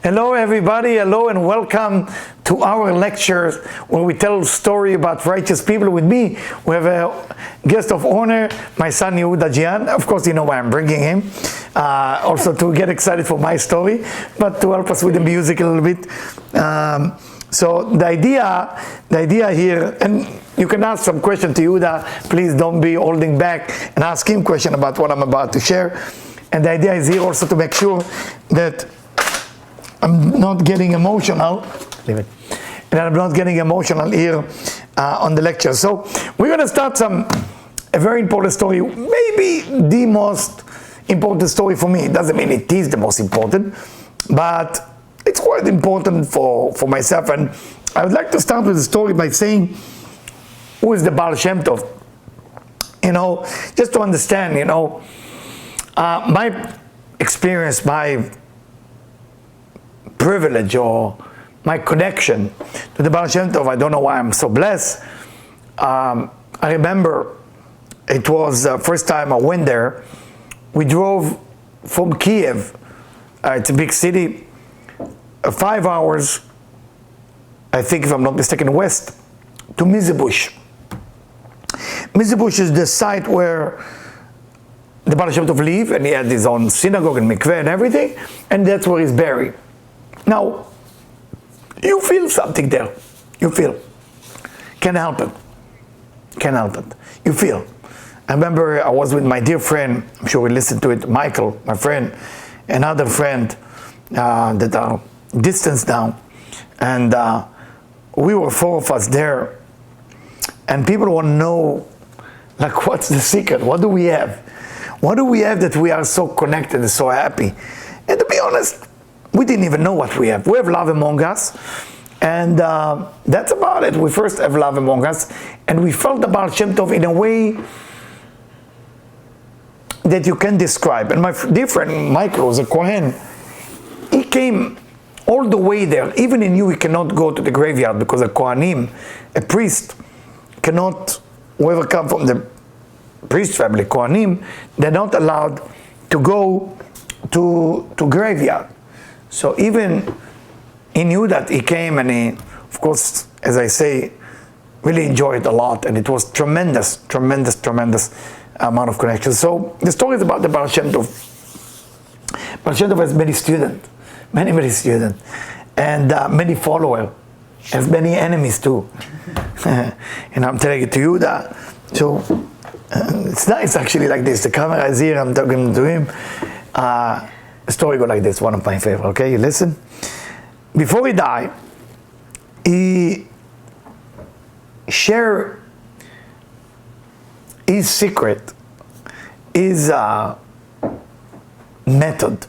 Hello everybody, hello and welcome to our lecture where we tell a story about righteous people. With me, we have a guest of honor, my son Eliyahu Jian. Of course, you know why I'm bringing him. Also to get excited for my story, but to help us with the music a little bit. So the idea here, and you can ask some question to Yehuda, please don't be holding back and ask him question about what I'm about to share. And the idea is here also to make sure that I'm not getting emotional. Leave it. And I'm not getting emotional here on the lecture. So we're going to start a very important story, maybe the most important story for me. It doesn't mean it is the most important, but it's quite important for myself. And I would like to start with the story by saying, who is the Baal Shem Tov? You know, just to understand, you know, my experience, my privilege or my connection to the Baal Shem Tov, I don't know why I'm so blessed. I remember it was the first time I went there. We drove from Kiev, it's a big city, 5 hours, I think if I'm not mistaken, west, to Mizebush. Mizebush is the site where the Baal Shem Tov lived, and he had his own synagogue and mikveh and everything, and that's where he's buried. Now, you feel something there. You feel. Can't help it. Can't help it. You feel. I remember I was with my dear friend, I'm sure we listened to it, Michael, my friend, another friend that are distance now. And we were 4 of us there. And people want to know, like, what's the secret? What do we have? What do we have that we are so connected and so happy? And to be honest, we didn't even know what we have. We have love among us, and that's about it. We first have love among us, and we felt the Baal Shem Tov in a way that you can describe. And my dear friend Michael was a Kohen. He came all the way there. Even in you, he cannot go to the graveyard because a Kohanim, a priest, cannot, whoever come from the priest family, Kohanim, they're not allowed to go to graveyard. So even he knew that he came, and he, of course, as I say, really enjoyed it a lot, and it was tremendous amount of connection. So the story is about the Baal Shem Tov. Baal Shem Tov has many students, many students, and many followers, has many enemies too. And I'm telling it to you that, so it's nice actually like this. The camera is here, I'm talking to him. The story goes like this, one of my favorite, okay? You listen. Before he died, he shared his secret, his method,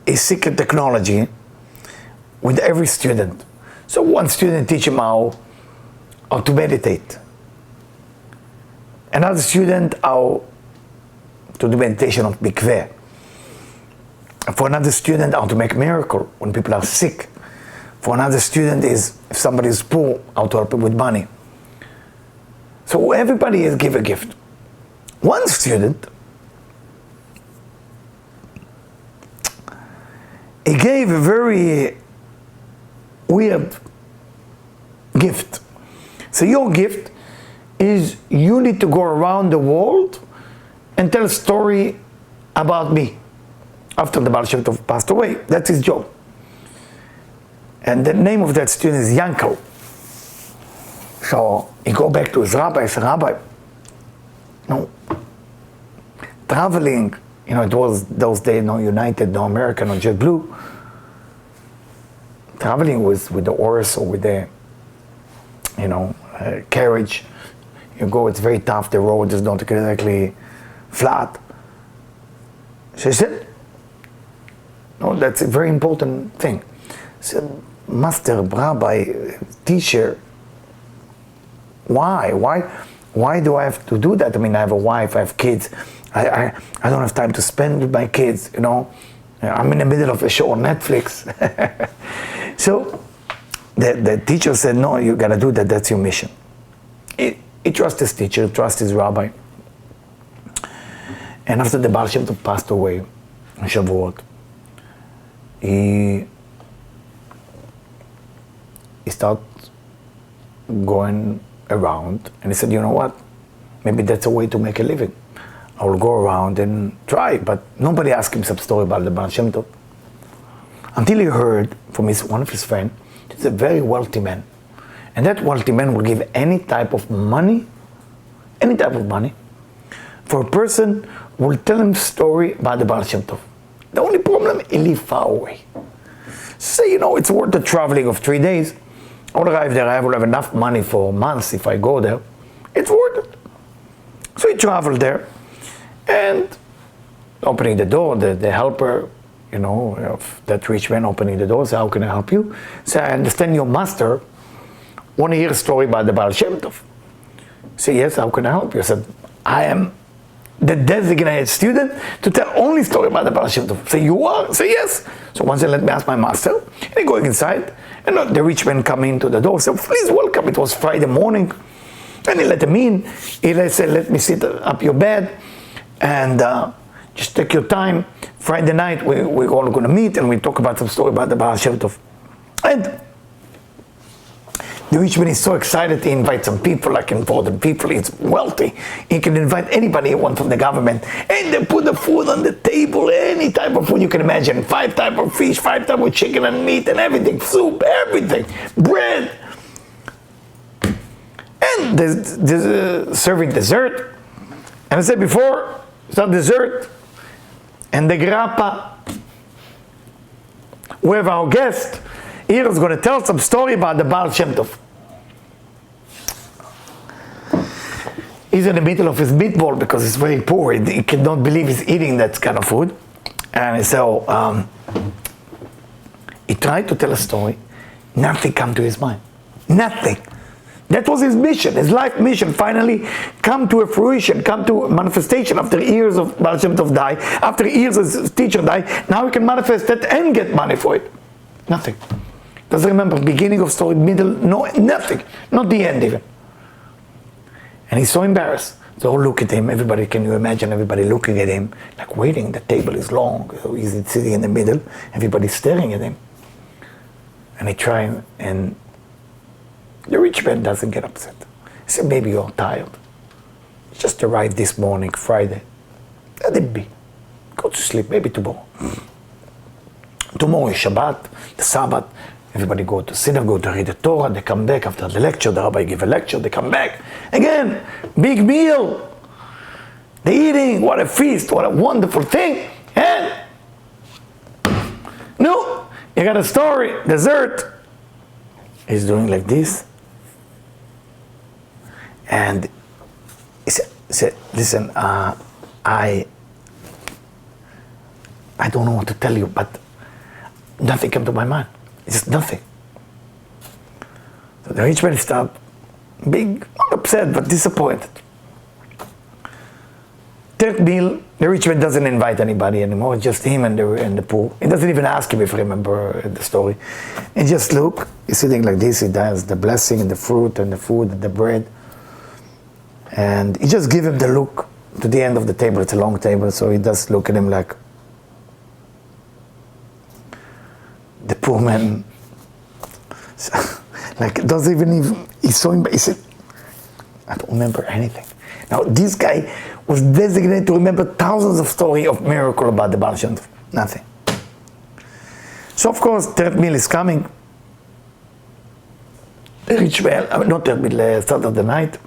his secret technology with every student. So one student teach him how to meditate. Another student how to do meditation of mikveh. For another student, how to make miracle when people are sick. For another student is, if somebody is poor, how to help him with money. So everybody is give a gift. One student, he gave a very weird gift. So your gift is you need to go around the world and tell a story about me after the Baal Shem Tov passed away. That's his job. And the name of that student is Yankel. So he go back to his rabbi and said, Rabbi, you know, traveling, you know, it was those days, no United, no American, no JetBlue. Traveling with the horse or with the, you know, carriage. You go, it's very tough, the road is not exactly flat. She said, no, that's a very important thing. I said, Master, Rabbi, teacher, why do I have to do that? I mean, I have a wife, I have kids, I don't have time to spend with my kids, you know. I'm in the middle of a show on Netflix. So the teacher said, no, you gotta do that, that's your mission. He trusts his teacher, trusts his rabbi. And after the Baal Shem Tov passed away, in Shavuot, he started going around, and he said, you know what? Maybe that's a way to make a living. I will go around and try, but nobody asked him some story about the Baal Shem Tov. Until he heard from one of his friends, he's a very wealthy man. And that wealthy man will give any type of money for a who will tell him a story about the Baal Shem Tov. The only problem, he lives far away. Say, it's worth the traveling of 3 days. I'll arrive there, I will have enough money for months if I go there. It's worth it. So he traveled there, and opening the door, the helper, of that rich man opening the door, said, how can I help you? So I understand your master want to hear a story about the Baal Shem Tov. Say, yes, how can I help you? I said, I am the designated student to tell only story about the Baal Shem Tov. Say, you are? Say, yes. So once I let me ask my master, and he going inside, and the rich man come into the door, said, please welcome. It was Friday morning. And he let him in. He said, let me sit up your bed, and just take your time. Friday night, we're all going to meet, and we talk about some story about the Baal Shem Tov. And the rich man is so excited, he invites some people, like important people, he's wealthy. He can invite anybody he wants from the government. And they put the food on the table, any type of food you can imagine. 5 types of fish, 5 types of chicken and meat and everything, soup, everything, bread. And there's serving dessert. And I said before, it's not dessert. And the grappa, we have our guest here is going to tell some story about the Baal Shem Tov. He's in the middle of his meatball because he's very poor. He cannot believe he's eating that kind of food. And so he tried to tell a story. Nothing came to his mind. Nothing. That was his mission, his life mission. Finally come to a fruition, come to a manifestation after years of Baal Shem Tov die, after years his teacher died. Now he can manifest that and get money for it. Nothing. Doesn't remember beginning of story, middle, no, nothing. Not the end even. And he's so embarrassed. They all look at him. Everybody, can you imagine everybody looking at him, like waiting? The table is long. So he's sitting in the middle. Everybody's staring at him. And he tries, and the rich man doesn't get upset. He said, maybe you're tired. You just arrived this morning, Friday. Let it be. Go to sleep, maybe tomorrow. Tomorrow is Shabbat, the Sabbath. Everybody go to synagogue to read the Torah. They come back after the lecture. The rabbi give a lecture. They come back. Again, big meal. The eating, what a feast, what a wonderful thing. And no, you got a story, dessert. He's doing like this. And he said, listen, I don't know what to tell you, but nothing came to my mind. Just nothing. So the rich man stopped, big, not upset, but disappointed. Third meal, the rich man doesn't invite anybody anymore, just him and the poor. He doesn't even ask him if I remember the story. He just look, he's sitting like this, he does the blessing and the fruit and the food and the bread. And he just give him the look to the end of the table. It's a long table, so he does look at him like, the poor man, like, doesn't even, he's so embarrassed. He said, I don't remember anything. Now, this guy was designated to remember thousands of stories of miracle about the Baal Shem Tov. Nothing. So, of course, third meal is coming. The rich man, not third meal, start of the night.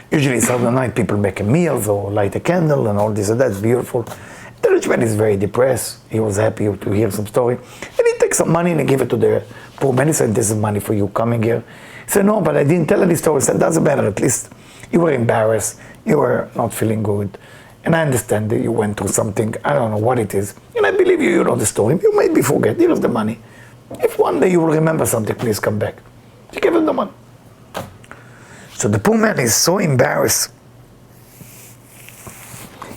Usually, start of the night, people make a meal or light a candle and all this and that. It's beautiful. The rich man is very depressed. He was happy to hear some story. And he takes some money and he give it to the poor man. He said, this is money for you coming here. He said, no, but I didn't tell any story. He said, doesn't matter. At least you were embarrassed. You were not feeling good. And I understand that you went through something. I don't know what it is. And I believe you, you know the story. You maybe forget. Here's the money. If one day you will remember something, please come back. You give him the money. So the poor man is so embarrassed.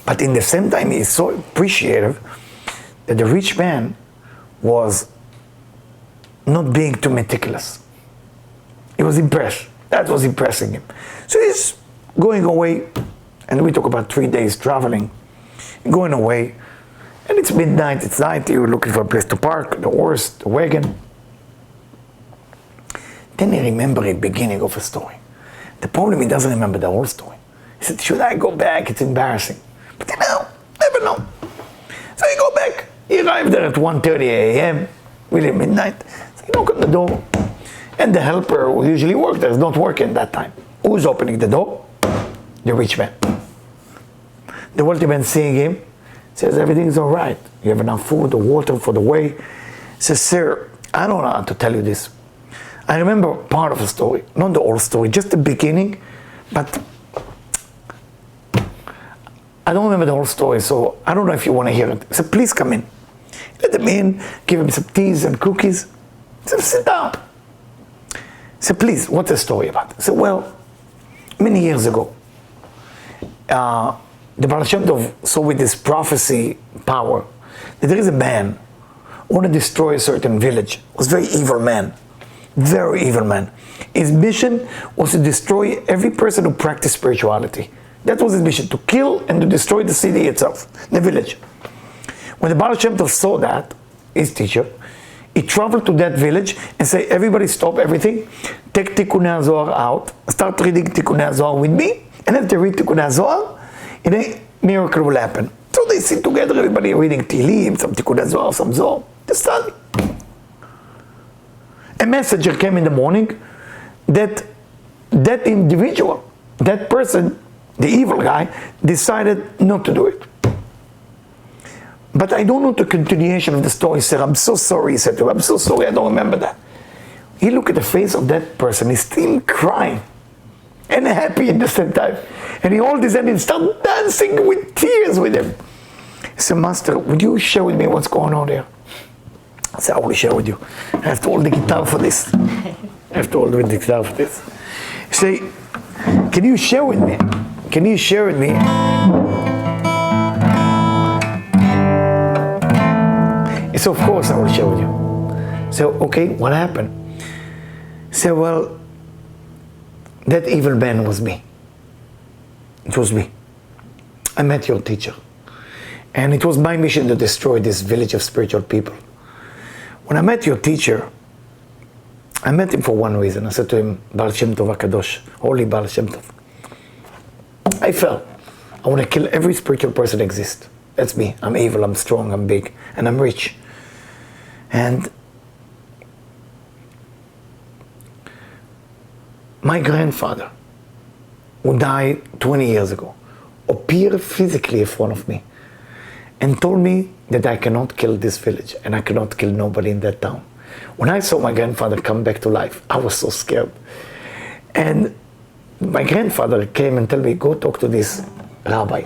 But in the same time, he is so appreciative that the rich man was not being too meticulous. He was impressed. That was impressing him. So he's going away, and we talk about 3 days traveling, going away, And it's midnight, it's night, you're looking for a place to park, the horse, the wagon. Then he remembers the beginning of a story. The problem, he doesn't remember the whole story. He said, should I go back? It's embarrassing. But never know. So he go back. He arrived there at 1:30 a.m., really midnight. So he knocked on the door. And the helper who usually works there is not working that time. Who's opening the door? The rich man. The wealthy man seeing him, says, everything's all right. You have enough food or water for the way. He says, sir, I don't know how to tell you this. I remember part of the story, not the whole story, just the beginning, but I don't remember the whole story, so I don't know if you want to hear it. He said, please come in. Let him in, give him some teas and cookies. He said, sit down. He said, please, what's the story about? He said, well, many years ago, the Baal Shem Tov saw with this prophecy power that there is a man who want to destroy a certain village. He was a very evil man. Very evil man. His mission was to destroy every person who practiced spirituality. That was his mission, to kill and to destroy the city itself, the village. When the Baal Shem Tov saw that, his teacher, he traveled to that village and said, everybody stop everything, take Tikkunei HaZohar out, start reading Tikkunei HaZohar with me, and as they read Tikkunei HaZohar, a miracle will happen. So they sit together, everybody reading Tehillim, some Tikkunei HaZohar, some Zohar, they study. A messenger came in the morning that individual, that person, the evil guy, decided not to do it. But I don't know the continuation of the story, sir. I'm so sorry, he said to him. I'm so sorry, I don't remember that. He looked at the face of that person, he's still crying and happy at the same time. And he hold his hand and start dancing with tears with him. He said, Master, would you share with me what's going on there? I said, I will share with you. I have to hold the guitar for this. I have to hold the guitar for this. He said, can you share with me? Can you share with me? He said, of course I will share with you. So, okay, what happened? He said, well, that evil man was me. It was me. I met your teacher. And it was my mission to destroy this village of spiritual people. When I met your teacher, I met him for one reason. I said to him, Baal Shem Tov HaKadosh, Holy Baal Shem Tov. I felt I want to kill every spiritual person that exists. That's me. I'm evil, I'm strong, I'm big, and I'm rich. And my grandfather, who died 20 years ago, appeared physically in front of me and told me that I cannot kill this village and I cannot kill nobody in that town. When I saw my grandfather come back to life, I was so scared. And my grandfather came and told me, go talk to this rabbi.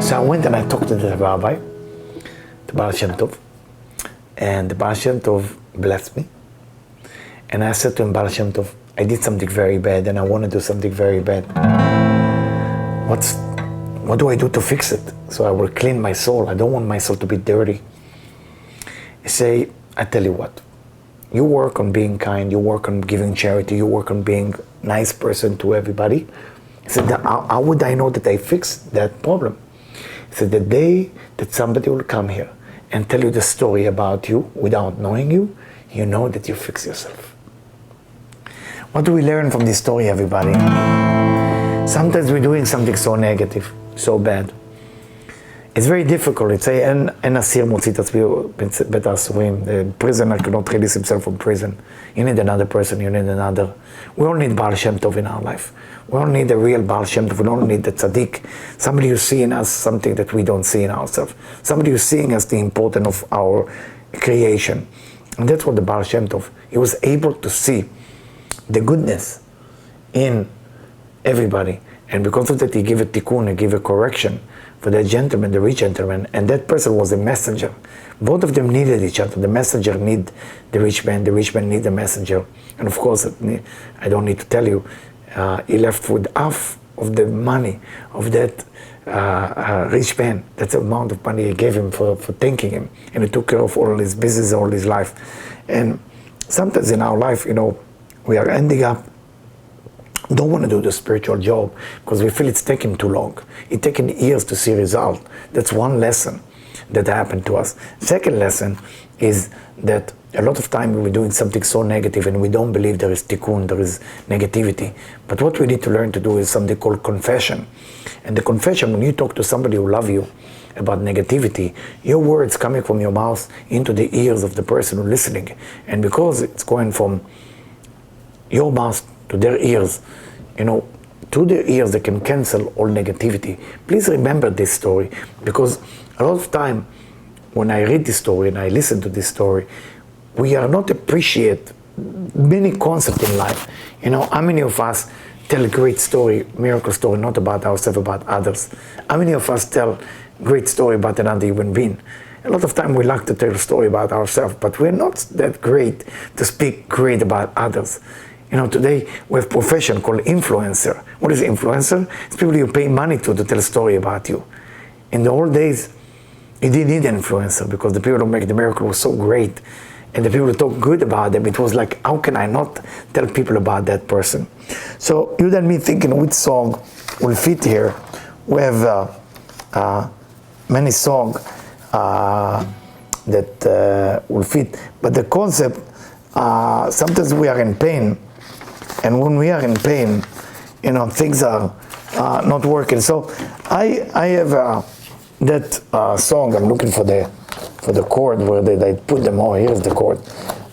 So I went and I talked to the rabbi, the Baal Shem Tov, and the Baal Shem Tov blessed me. And I said to him, Baal Shem Tov, I did something very bad and I want to do something very bad. What do I do to fix it? So I will clean my soul. I don't want my soul to be dirty. He say, I tell you what, you work on being kind, you work on giving charity, you work on being a nice person to everybody. He said, how would I know that I fixed that problem? He said, the day that somebody will come here and tell you the story about you without knowing you, you know that you fix yourself. What do we learn from this story, everybody? Sometimes we're doing something so negative, so bad. It's very difficult. It's a en asir motzi את עצמו בית האסורים. The prisoner cannot release himself from prison. You need another person, you need another. We all need Baal Shem Tov in our life. We all need a real Baal Shem Tov. We don't need the tzaddik. Somebody who's seeing us something that we don't see in ourselves. Somebody who's seeing us the importance of our creation. And that's what the Baal Shem Tov, he was able to see the goodness in everybody. And because of that, he gave a tikkun, he gave a correction for that gentleman, the rich gentleman, and that person was a messenger. Both of them needed each other. The messenger needed the rich man needed the messenger. And of course, I don't need to tell you, he left with half of the money of that rich man. That's the amount of money he gave him for thanking him. And he took care of all his business, all his life. And sometimes in our life, we are ending up don't want to do the spiritual job because we feel it's taking too long. It's taken years to see result. That's one lesson that happened to us. Second lesson is that a lot of time we're doing something so negative and we don't believe there is tikkun, there is negativity. But what we need to learn to do is something called confession. And the confession, when you talk to somebody who loves you about negativity, your words coming from your mouth into the ears of the person who's listening. And because it's going from your mouth to their ears, to their ears, they can cancel all negativity. Please remember this story, because a lot of time when I read this story and I listen to this story, we are not appreciate many concepts in life. How many of us tell a great story, miracle story, not about ourselves, about others? How many of us tell great story about another human being? A lot of time we like to tell a story about ourselves, but we're not that great to speak great about others. Today we have a profession called influencer. What is influencer? It's people you pay money to tell a story about you. In the old days, you didn't need an influencer because the people who make the miracle was so great. And the people who talk good about them, it was like, how can I not tell people about that person? So you and me thinking which song will fit here. We have many songs that will fit. But the concept, sometimes we are in pain. And when we are in pain, things are not working. So I have that song. I'm looking for the chord where they put them. Oh, here's the chord.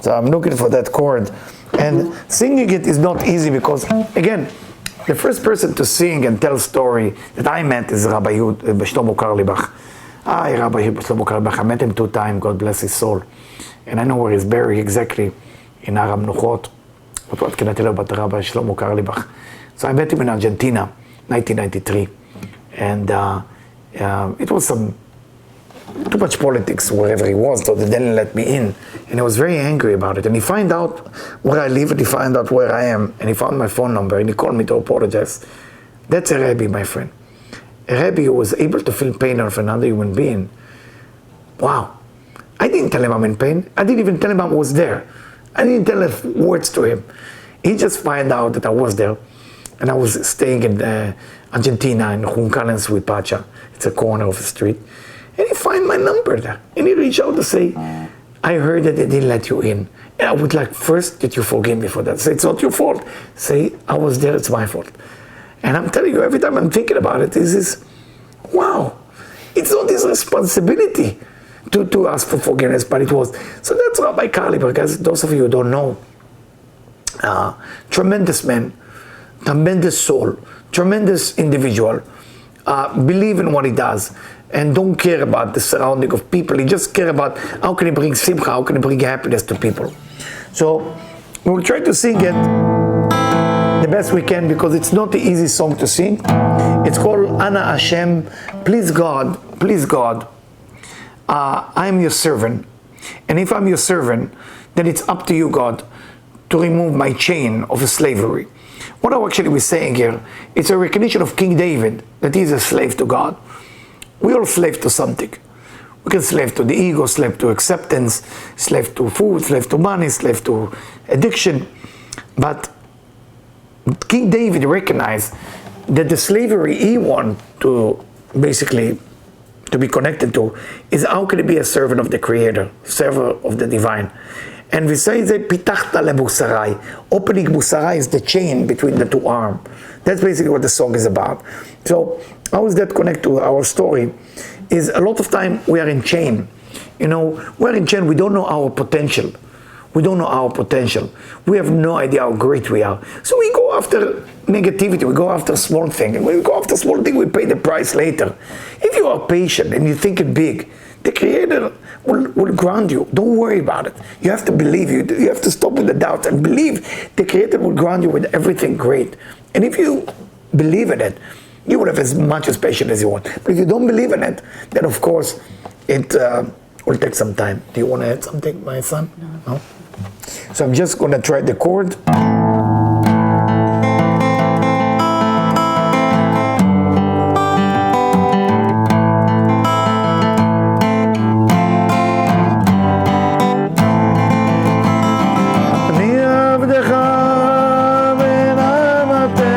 So I'm looking for that chord. And singing it is not easy because, again, the first person to sing and tell story that I met is Rabbi Shlomo Karlibach. Rabbi Shlomo Karlibach. I met him 2 times. God bless his soul. And I know where he's buried exactly, in Har HaMenuchot. But what can I tell you about Rabbi Shlomo Karlibach? So I met him in Argentina, 1993. And it was too much politics wherever he was, so they didn't let me in. And I was very angry about it. And he found out where I live, and he found out where I am, and he found my phone number, and he called me to apologize. That's a Rebbe, my friend. A Rebbe who was able to feel pain of another human being. Wow. I didn't tell him I'm in pain. I didn't even tell him I was there. I didn't tell words to him. He just found out that I was there. And I was staying in Argentina in Juncal and Suipacha. It's a corner of the street. And he found my number there. And he reached out to say, I heard that they didn't let you in. And I would like first that you forgive me for that. Say, it's not your fault. Say, I was there, it's my fault. And I'm telling you, every time I'm thinking about it, this is, wow. It's not his responsibility to ask for forgiveness, but it was. So that's Rabbi Karlibach, guys. Those of you who don't know, tremendous man, tremendous soul, tremendous individual, believe in what he does, and don't care about the surrounding of people. He just care about how can he bring simcha, how can he bring happiness to people. So we'll try to sing it the best we can because it's not the easy song to sing. It's called Ana Hashem. Please God, I am your servant. And if I'm your servant, then it's up to you, God, to remove my chain of slavery. What are actually we saying here? It's a recognition of King David, that he's a slave to God. We all slave to something. We can slave to the ego, slave to acceptance, slave to food, slave to money, slave to addiction. But King David recognized that the slavery he wanted to basically to be connected to is how can he be a servant of the Creator, servant of the Divine. And we say that pitachta lebusarai. Opening busarai is the chain between the 2 arms. That's basically what the song is about. So how does that connect to our story? Is a lot of time we are in chain. We're in chain, we don't know our potential. We don't know our potential. We have no idea how great we are. So we go after negativity, we go after small thing. And when we go after small thing, we pay the price later. If you are patient and you think it big, the Creator will ground you. Don't worry about it. You have to believe. You have to stop with the doubts and believe the Creator will ground you with everything great. And if you believe in it, you will have as much as patience as you want. But if you don't believe in it, then of course it will take some time. Do you want to add something, my son? No? So I'm just going to try the chord. אני עבדך ונעמתך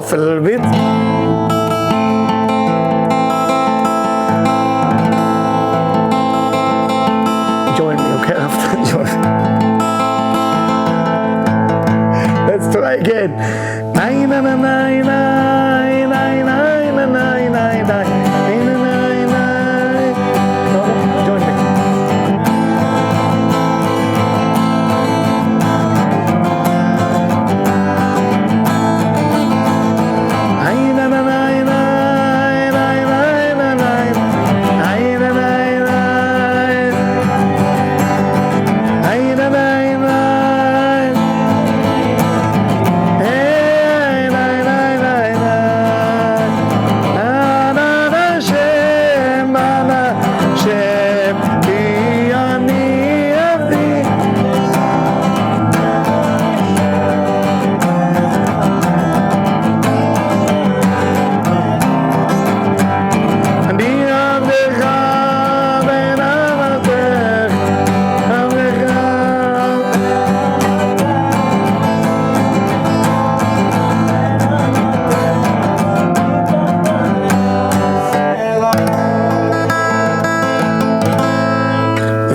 A little bit. Join me, okay? After join. Let's try again. Nine, nine, nine, nine, nine, nine, nine, nine, nine, nine. Join me.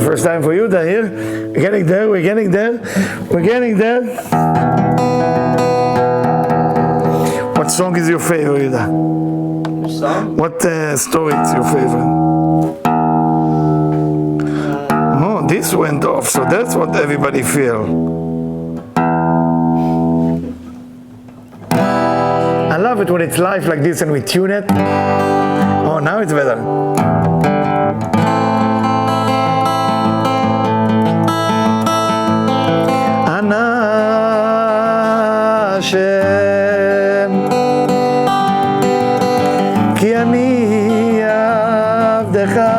First time for you, here. We're getting there, we're getting there, we're getting there. What song is your favorite, Yuda? Which song? What story is your favorite? Oh, this went off, so that's what everybody feel. I love it when it's live like this and we tune it. Oh, now it's better. Hashem, ki ani avdecha,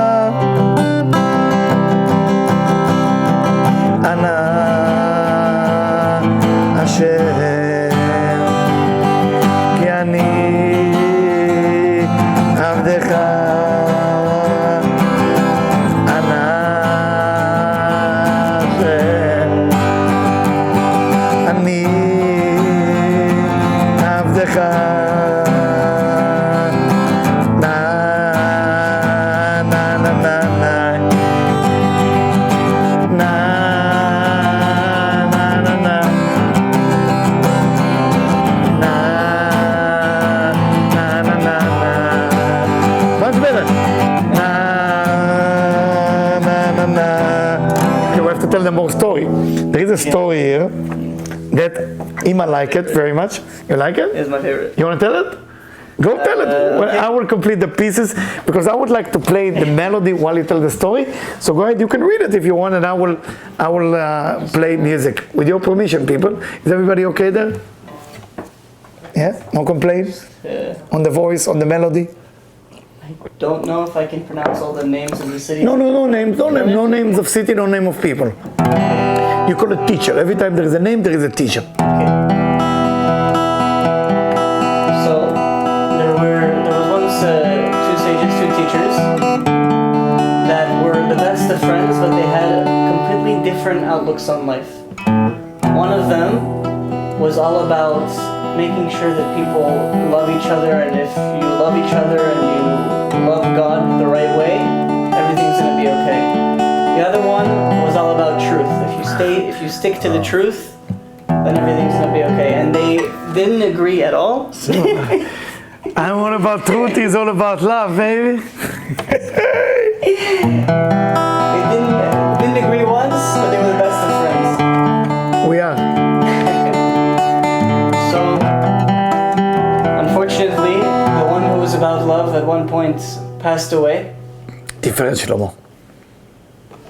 ana Hashem, ki ani avdecha, ana Hashem, ani tell them more story. There is a story here that Ima like it very much. You like it? It's my favorite. You want to tell it? Go tell it. Well, I will complete the pieces because I would like to play the melody while you tell the story. So go ahead, you can read it if you want, and I will play music with your permission, people. Is everybody okay there? Yeah? No complaints? On the voice, on the melody? I don't know if I can pronounce all the names of the cities. No names. No names of city, no name of people. You call it teacher. Every time there is a name, there is a teacher. Okay. So there was once two sages, two teachers that were the best of friends, but they had completely different outlooks on life. One of them was all about making sure that people love each other, and if you love each other and you love God the right way, everything's going to be okay. The other one was all about truth. If you stick to the truth, then everything's going to be okay. And they didn't agree at all. So, I'm all about truth, he's all about love, baby. They didn't agree once, but they were the best of friends. We are. So, unfortunately, the one who was about love at one point passed away. Tiferet Shlomo.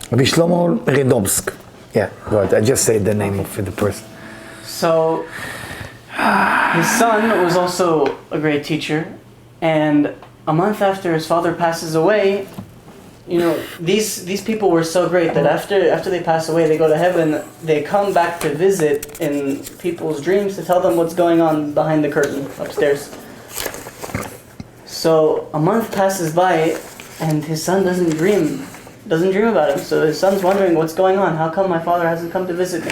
Rabbi Shlomo Redomsk. Yeah, right. I just said the name of the person. So his son was also a great teacher, and a month after his father passes away, you know, these people were so great that after they pass away, they go to heaven, they come back to visit in people's dreams to tell them what's going on behind the curtain upstairs. So a month passes by, and his son doesn't dream about him. So his son's wondering, what's going on? How come my father hasn't come to visit me?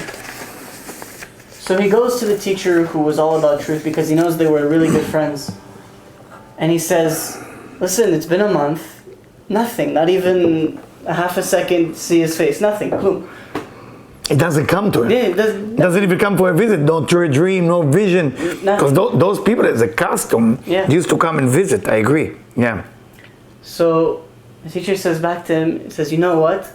So he goes to the teacher who was all about truth, because he knows they were really good friends. And he says, listen, it's been a month. Nothing, not even a half a second see his face. Nothing, boom. It doesn't come to him. Yeah, it doesn't even come for a visit. No dream, no vision. Because those people, as a custom, used to come and visit. I agree. Yeah. So the teacher says back to him, says, you know what?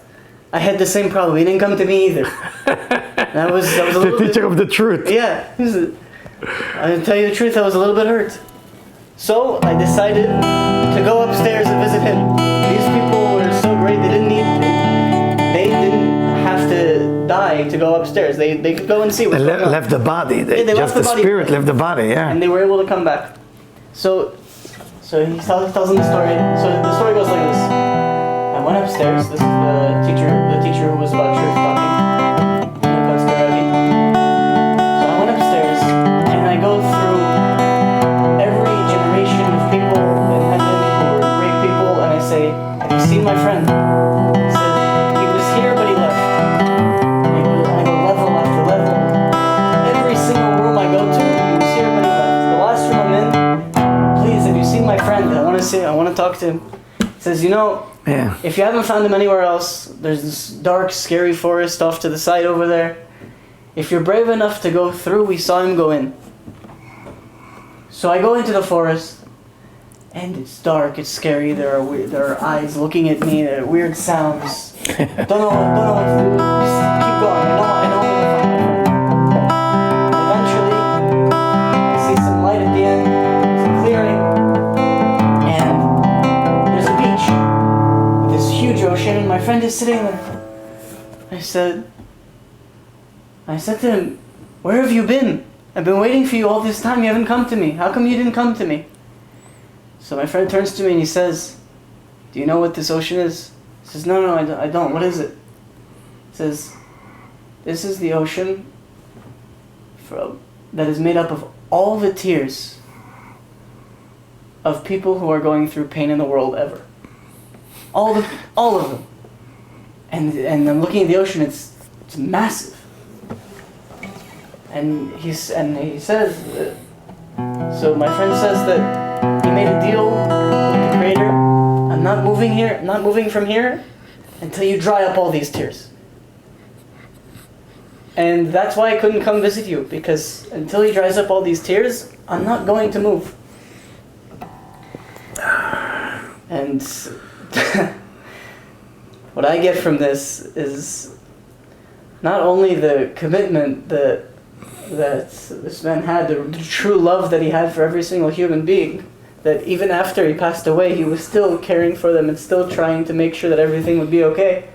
I had the same problem. He didn't come to me either. That was a little the teacher of the truth. Yeah. I'll tell you the truth, I was a little bit hurt. So I decided to go upstairs and visit him. These people were so great, they didn't have to die to go upstairs. They could go and see what's going on. Left the body. They just the spirit left the body, yeah. And they were able to come back. So he tells them the story. So the story goes like this. I went upstairs. This is the teacher who was about truth talking. So I went upstairs and I go through every generation of people in heaven who were great people, and I say, have you seen my friend? He said, he was here but he left. I go level after level. Every single room I go to, he was here but he left. The last room I'm in, please, have you seen my friend? I want to talk to him. He says, you know, if you haven't found him anywhere else, there's this dark, scary forest off to the side over there. If you're brave enough to go through, we saw him go in. So I go into the forest, and it's dark, it's scary. There are eyes looking at me. There are weird sounds. Don't know what to do. Just keep going. I know I'm gonna find my friend. Eventually, I see some light at the end. It's a clearing, and there's a beach with this huge ocean, and my friend is sitting there. I said to him, "Where have you been? I've been waiting for you all this time. You haven't come to me. How come you didn't come to me?" So my friend turns to me and he says, "Do you know what this ocean is?" He says, No, I don't. What is it? He says, "This is the ocean that is made up of all the tears of people who are going through pain in the world ever. All of them. And I'm looking at the ocean. It's massive." And he says, so my friend says that he made a deal with the Creator. I'm not moving from here until you dry up all these tears. And that's why I couldn't come visit you, because until he dries up all these tears, I'm not going to move. And what I get from this is not only the commitment that this man had, the true love that he had for every single human being, that even after he passed away, he was still caring for them and still trying to make sure that everything would be okay.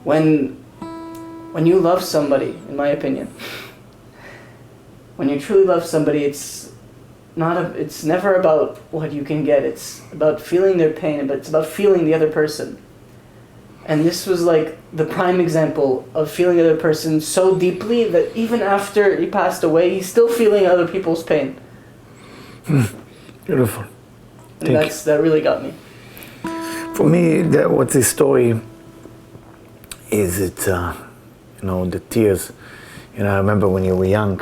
When you love somebody, in my opinion, when you truly love somebody, it's never about what you can get. It's about feeling their pain, but it's about feeling the other person. And this was like the prime example of feeling the other person so deeply that even after he passed away, he's still feeling other people's pain. Beautiful. And that really got me. For me, what this story is, the tears. I remember when you were young,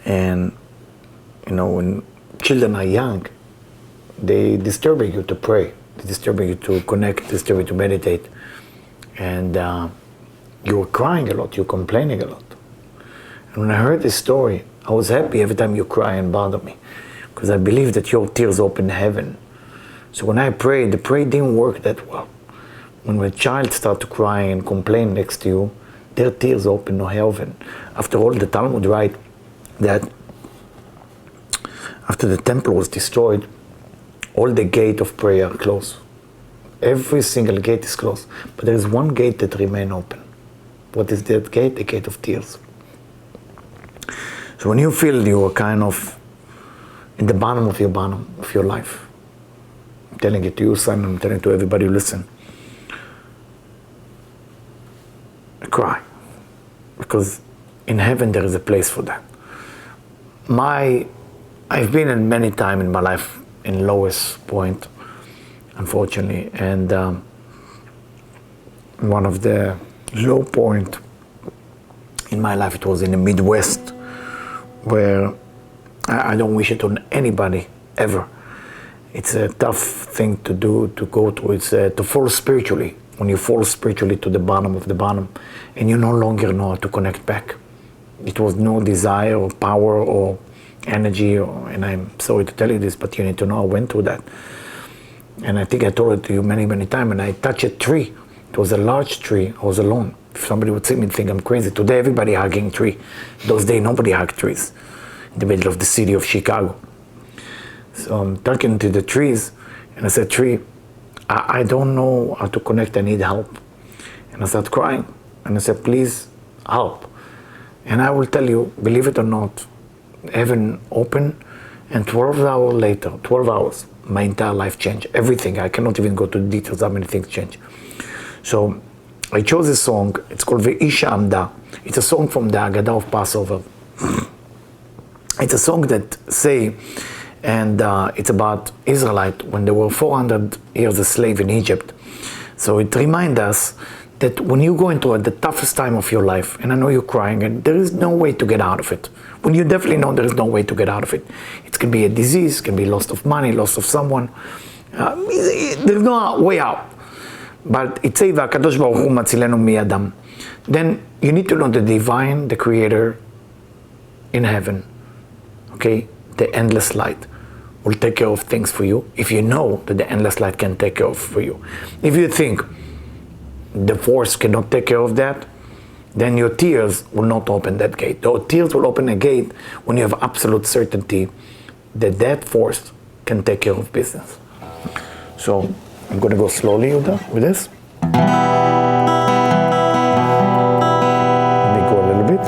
and when children are young, they disturb you to pray. They disturb you to connect, disturb you to meditate. And you were crying a lot, you were complaining a lot. And when I heard this story, I was happy every time you cry and bother me, because I believe that your tears open heaven. So when I prayed, the prayer didn't work that well. When a child starts to cry and complain next to you, their tears open no heaven. After all, the Talmud writes that after the temple was destroyed, all the gate of prayer are closed. Every single gate is closed, but there is one gate that remains open. What is that gate? The gate of tears. So when you feel you are kind of in the bottom of your life, I'm telling it to you, son, I'm telling it to everybody who listen. Cry. Because in heaven there is a place for that. I've been in many times in my life in lowest point, unfortunately, and one of the low point in my life, it was in the Midwest, where I don't wish it on anybody ever. It's a tough thing to do, to go through. It's to fall spiritually. When you fall spiritually to the bottom of the bottom, and you no longer know how to connect back. It was no desire or power or energy, and I'm sorry to tell you this, but you need to know I went through that. And I think I told it to you many, many times, and I touched a tree. It was a large tree. I was alone. If somebody would see me, think I'm crazy. Today, everybody hugging tree. Those days, nobody hugged trees in the middle of the city of Chicago. So I'm talking to the trees, and I said, tree, I don't know how to connect. I need help. And I started crying, and I said, please help. And I will tell you, believe it or not, heaven opened, and 12 hours later, 12 hours, my entire life changed. Everything. I cannot even go to the details how many things changed. So I chose a song. It's called Ve'isha Amda. It's a song from the Haggadah of Passover. It's a song that say, and it's about Israelite when they were 400 years a slave in Egypt. So it reminds us that when you go into the toughest time of your life, and I know you're crying, and there is no way to get out of it. When you definitely know there is no way to get out of it. It can be a disease, it can be loss of money, loss of someone. There's no way out. But it says, "V'akadosh Baruch Hu matzilenu miyadam." Then you need to know the divine, the creator in heaven, okay, the endless light will take care of things for you if you know that the endless light can take care of for you. If you think the force cannot take care of that, then your tears will not open that gate. The tears will open a gate when you have absolute certainty that that force can take care of business. So I'm going to go slowly, Yuda, with this. Let me go a little bit.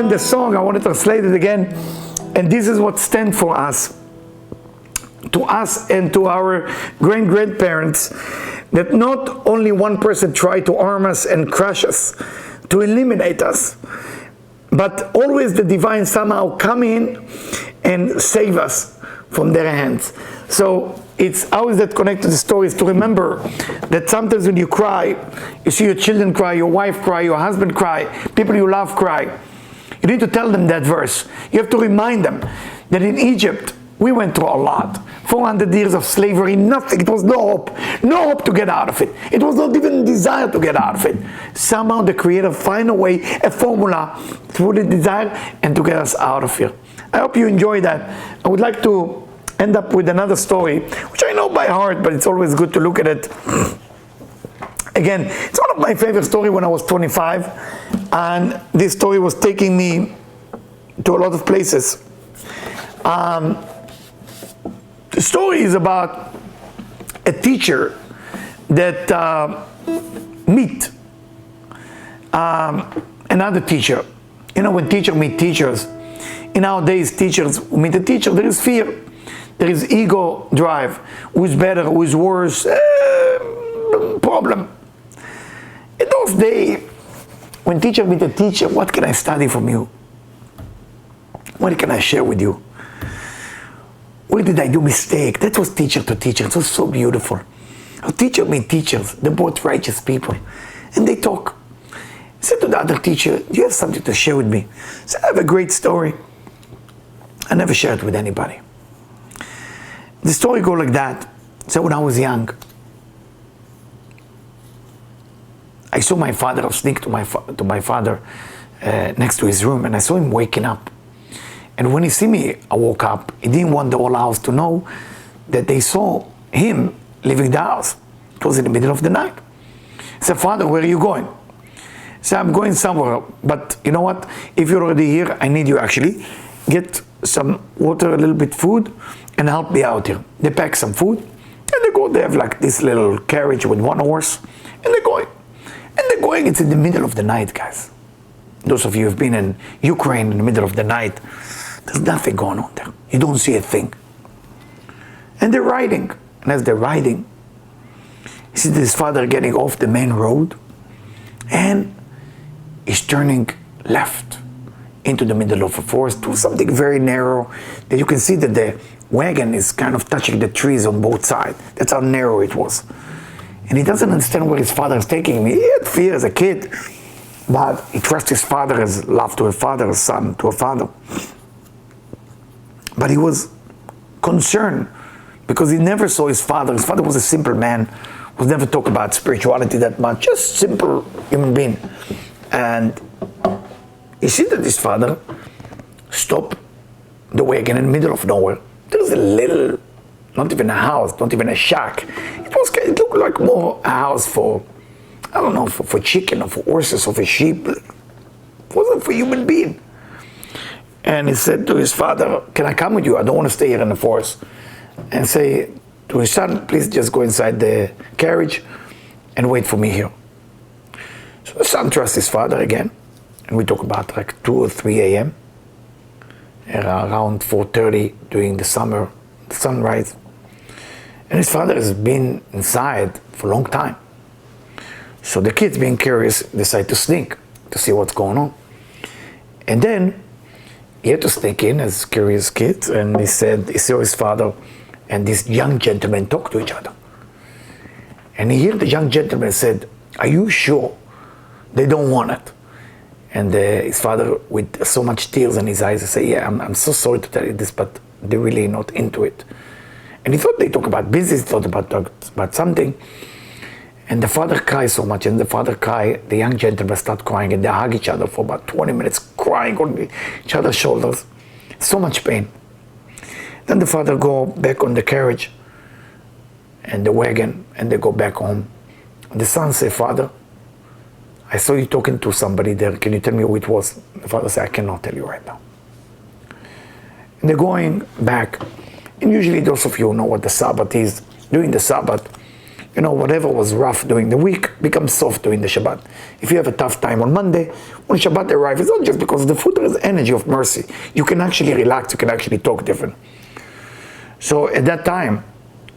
The song, I want to translate it again, and this is what stands for us, to us and to our great-grandparents. that not only one person tried to harm us and crush us, to eliminate us, but always the divine somehow come in and save us from their hands. So it's how is that connected to the stories, to remember that sometimes when you cry, you see your children cry, your wife cry, your husband cry, people you love cry. You need to tell them that verse. You have to remind them that in Egypt, we went through a lot. 400 years of slavery, nothing. It was no hope to get out of it. It was not even desire to get out of it. Somehow the Creator find a way, a formula through the desire and to get us out of here. I hope you enjoy that. I would like to end up with another story, which I know by heart, but it's always good to look at it. Again, it's one of my favorite stories when I was 25, and this story was taking me to a lot of places. The story is about a teacher that meet another teacher. You know, when teachers meet teachers, in our days teachers meet a teacher, there is fear. There is ego drive. Who's better, who's worse, problem. In those days, when teacher meet a teacher, what can I study from you? What can I share with you? Where did I do mistake? That was teacher to teacher. It was so beautiful. A teacher meet teachers. They're both righteous people. And they talk. I said to the other teacher, do you have something to share with me? I said, I have a great story. I never share it with anybody. The story goes like that. So when I was young, I saw my father. I was sneaking to my father next to his room, and I saw him waking up. And when he see me, I woke up. He didn't want the whole house to know that they saw him leaving the house. It was in the middle of the night. I said, Father, where are you going? He said, I'm going somewhere, but you know what? If you're already here, I need you actually. Get some water, a little bit food, and help me out here. They pack some food, and they go. They have like this little carriage with one horse, and they're going. And they're going, it's in the middle of the night, guys. Those of you who have been in Ukraine in the middle of the night, there's nothing going on there. You don't see a thing. And they're riding. And as they're riding, you see this father getting off the main road, and he's turning left into the middle of a forest to something very narrow that you can see that the wagon is kind of touching the trees on both sides. That's how narrow it was. And he doesn't understand where his father is taking me. He had fear as a kid, but he trusts his father as love to a father, as son to a father. But he was concerned because he never saw his father. His father was a simple man, was never talk about spirituality that much, just simple human being. And he see that his father stopped the wagon in the middle of nowhere. There was a little, not even a house, not even a shack. It looked like more a house for, I don't know, for chicken or for horses or for sheep. It wasn't for human being. And he said to his father, can I come with you? I don't want to stay here in the forest. And say to his son, please just go inside the carriage and wait for me here. So the son trusts his father again. And we talk about like 2 or 3 a.m. Around 4:30 during the summer, the sunrise. And his father has been inside for a long time. So the kids, being curious, decide to sneak to see what's going on. And then he had to sneak in as curious kids, and he said he saw his father and this young gentleman talk to each other. And he heard the young gentleman said, are you sure they don't want it? And his father, with so much tears in his eyes, said, yeah, I'm so sorry to tell you this, but they're really not into it. And he thought they talk about business, he thought about something. And the father cries so much, and the father cried, the young gentleman start crying, and they hug each other for about 20 minutes, crying on each other's shoulders. So much pain. Then the father go back on the carriage and the wagon, and they go back home. And the son say, Father, I saw you talking to somebody there. Can you tell me who it was? The father said, I cannot tell you right now. And they're going back. And usually those of you who know what the Sabbath is, during the Sabbath, you know, whatever was rough during the week becomes soft during the Shabbat. If you have a tough time on Monday, when Shabbat arrives, it's not just because the food is energy of mercy. You can actually relax, you can actually talk different. So at that time,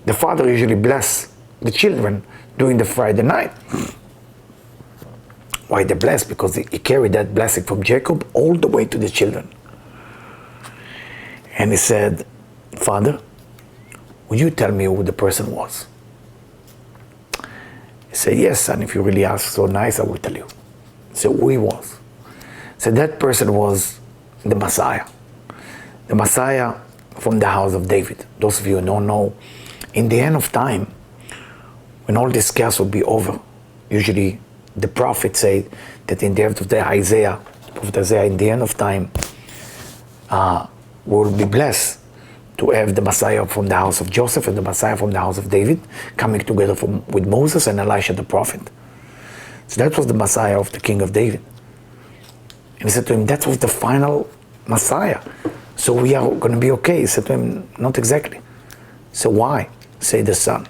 the father usually bless the children during the Friday night. Why they're blessed? Because he carried that blessing from Jacob all the way to the children. And he said, Father, would you tell me who the person was? He said, yes, son, if you really ask so nice, I will tell you. So who he was? So that person was the Messiah. The Messiah from the house of David. Those of you who don't know, in the end of time, when all this chaos will be over, usually the prophets say that in the end of the Prophet Isaiah, in the end of time, we will be blessed to have the Messiah from the house of Joseph and the Messiah from the house of David coming together with Moses and Elisha the prophet. So that was the Messiah of the king of David. And he said to him, that was the final Messiah. So we are going to be okay. He said to him, not exactly. So why? Say the son.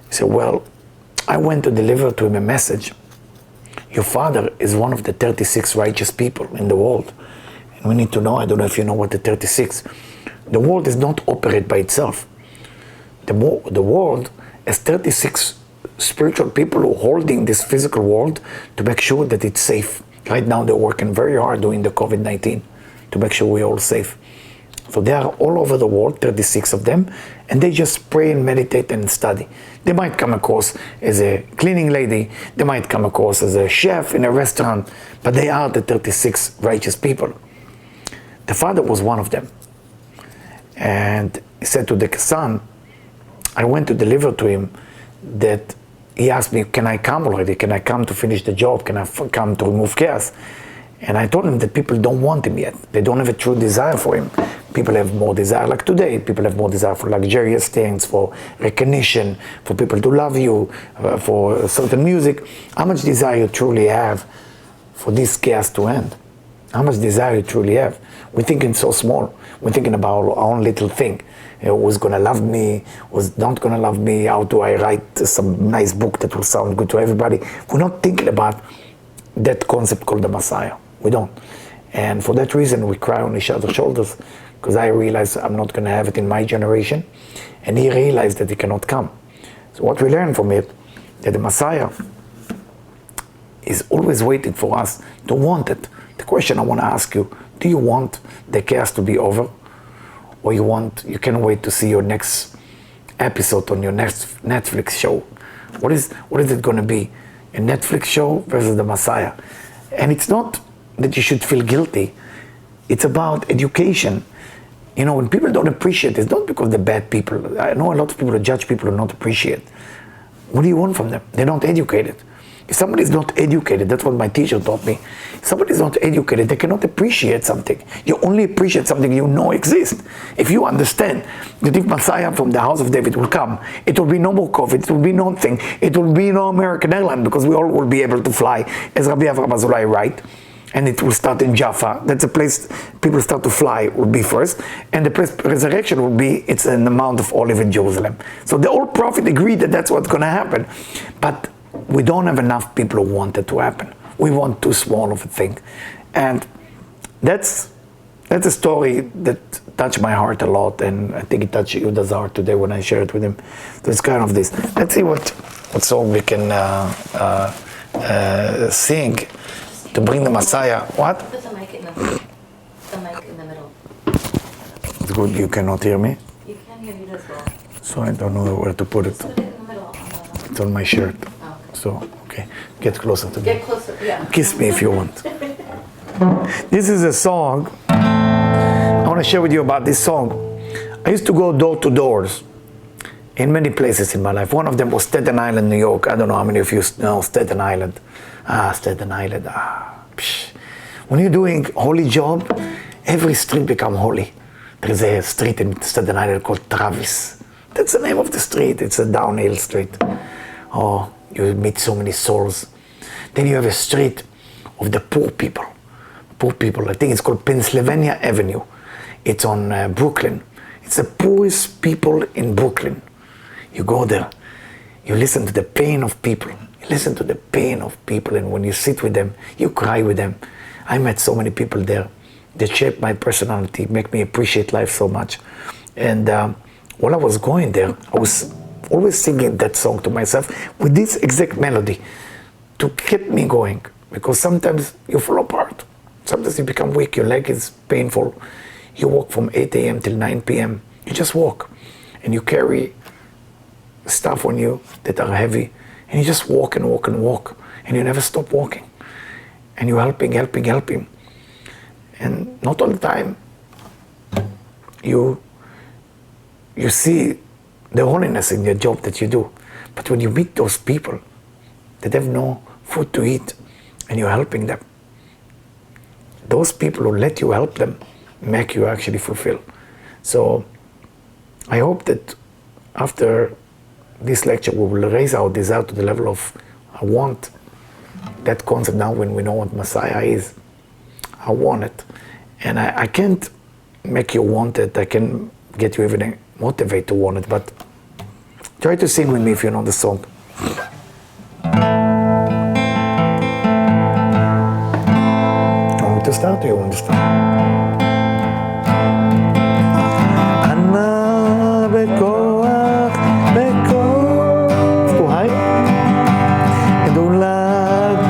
He said, well, I went to deliver to him a message. Your father is one of the 36 righteous people in the world. And we need to know, I don't know if you know what the 36. The world does not operate by itself. The world has 36 spiritual people who are holding this physical world to make sure that it's safe. Right now they're working very hard during the COVID-19 to make sure we're all safe. So they are all over the world, 36 of them, and they just pray and meditate and study. They might come across as a cleaning lady, they might come across as a chef in a restaurant, but they are the 36 righteous people. The father was one of them. And he said to the son, I went to deliver to him that he asked me, can I come already? Can I come to finish the job? Can I come to remove chaos? And I told him that people don't want him yet. They don't have a true desire for him. People have more desire, like today, people have more desire for luxurious things, for recognition, for people to love you, for certain music. How much desire you truly have for this chaos to end? How much desire you truly have? We're thinking so small. We're thinking about our own little thing. Who's going to love me? Who's not going to love me? How do I write some nice book that will sound good to everybody? We're not thinking about that concept called the Messiah. We don't. And for that reason, we cry on each other's shoulders, because I realized I'm not going to have it in my generation. And he realized that he cannot come. So what we learn from it, that the Messiah is always waiting for us to want it. The question I want to ask you, do you want the chaos to be over? Or you can't wait to see your next episode on your next Netflix show? What is it going to be? A Netflix show versus the Messiah? And it's not that you should feel guilty. It's about education. You know, when people don't appreciate, it's not because they're bad people. I know a lot of people who judge people who don't appreciate. What do you want from them? They're not educated. If somebody is not educated, that's what my teacher taught me. If somebody is not educated, they cannot appreciate something. You only appreciate something you know exists. If you understand that if Messiah from the house of David will come, it will be no more COVID, it will be nothing, it will be no American airline, because we all will be able to fly, as Rabbi Avraham Azulai write, and it will start in Jaffa. That's a place people start to fly, will be first, and the place resurrection will be, it's in the Mount of Olives in Jerusalem. So the old prophet agreed that that's what's going to happen. But we don't have enough people who want it to happen. We want too small of a thing. And that's a story that touched my heart a lot, and I think it touched Yuda's heart today when I shared it with him. So it's kind of this. Let's see what song we can sing to bring the Messiah. What? Put the mic in the middle. It's good you cannot hear me. You can hear you as well. So I don't know where to put it. Put it in the middle. It's on my shirt. Oh, okay. So, okay, get closer to me. Get closer, yeah. Kiss me if you want. This is a song. I want to share with you about this song. I used to go door to doors in many places in my life. One of them was Staten Island, New York. I don't know how many of you know Staten Island. Staten Island. Psh. When you're doing holy job, every street become holy. There is a street in Staten Island called Travis. That's the name of the street. It's a downhill street. Oh, you meet so many souls. Then you have a street of the poor people. Poor people. I think it's called Pennsylvania Avenue. It's on Brooklyn. It's the poorest people in Brooklyn. You go there. You listen to the pain of people. You listen to the pain of people, and when you sit with them, you cry with them. I met so many people there that shaped my personality, make me appreciate life so much. And while I was going there, I was always singing that song to myself with this exact melody to get me going, because sometimes you fall apart. Sometimes you become weak, your leg is painful. You walk from 8 a.m. till 9 p.m. You just walk, and you carry stuff on you that are heavy, and you just walk and walk and walk, and you never stop walking. And you're helping. And not all the time you see the holiness in your job that you do. But when you meet those people that have no food to eat, and you're helping them, those people who let you help them make you actually fulfill. So I hope that after this lecture we will raise our desire to the level of I want that concept. Now when we know what Messiah is, I want it. And I can't make you want it. I can get you even motivated to want it, but try to sing with me if you know the song. Want me to start or you want to start? Anna bekoach bekoach. Too high? Edulad.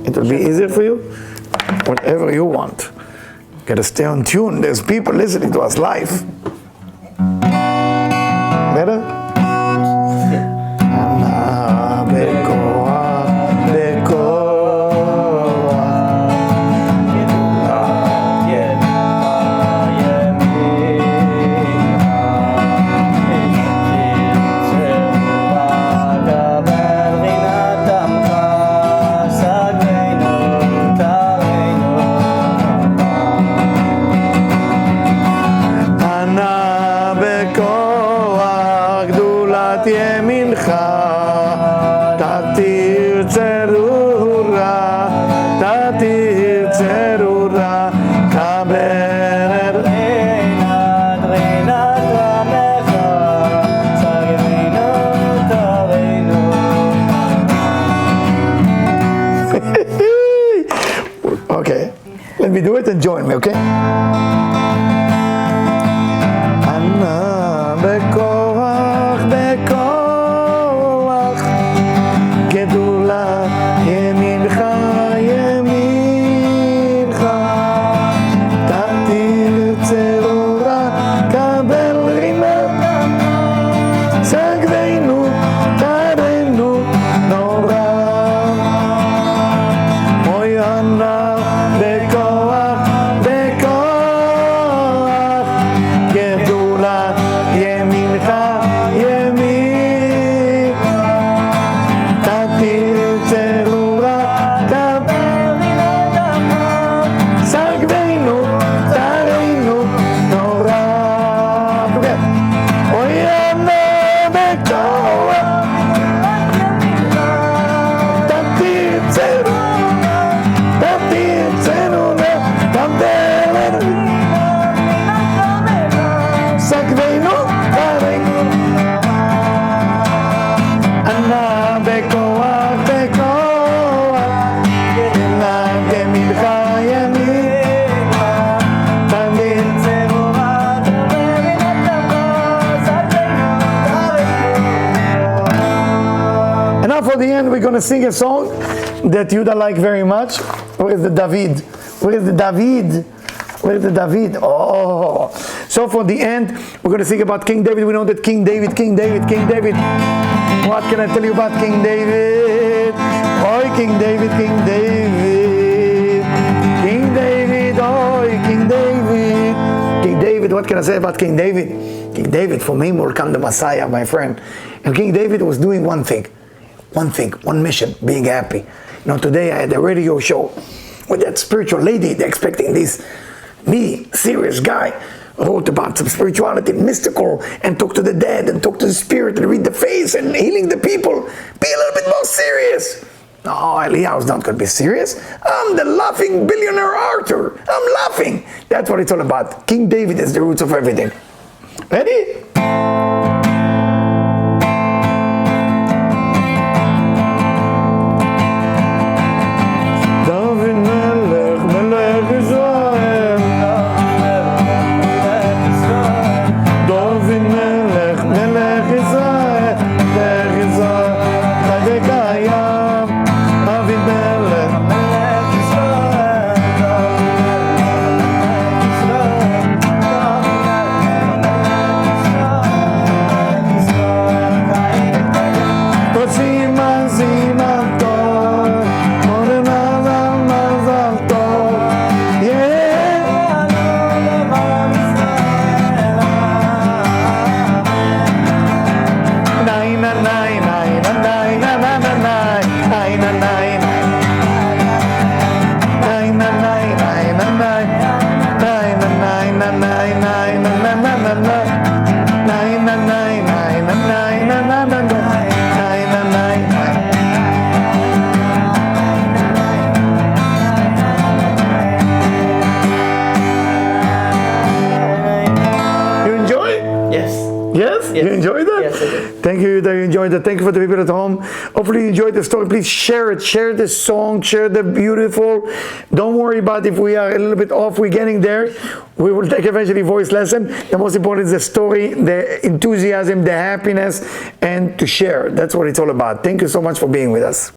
It will be easier for you. Whatever you want. Gotta stay on tune. There's people listening to us live. Better? Okay, let me do it and join me, okay? Anna bekoach bekoach gedula yemincha yemincha tatir tzerura kabel rina sagveinu tarenu nora oy Anna we're going to sing a song that Yuda like very much. Where is the David? Where is the David? Where is the David? Oh. So for the end, we're going to sing about King David. We know that King David. What can I tell you about King David? Oh, King David. King David, oh, King David. King David, what can I say about King David? King David, from him will come the Messiah, my friend. And King David was doing one thing. one thing, one mission, being happy. You know, today I had a radio show with that spiritual lady. They're expecting this, me, serious guy, wrote about some spirituality, mystical, and talk to the dead, and talk to the spirit, and read the face, and healing the people. Be a little bit more serious. No, Eliyahu's not going to be serious. I'm the laughing billionaire Arthur. I'm laughing. That's what it's all about. King David is the roots of everything. Ready? Yes? You enjoyed that? Yes, I did. Thank you that you enjoyed that. Thank you for the people at home. Hopefully you enjoyed the story. Please share it. Share the song. Share the beautiful. Don't worry about if we are a little bit off. We're getting there. We will take eventually voice lesson. The most important is the story, the enthusiasm, the happiness, and to share. That's what it's all about. Thank you so much for being with us.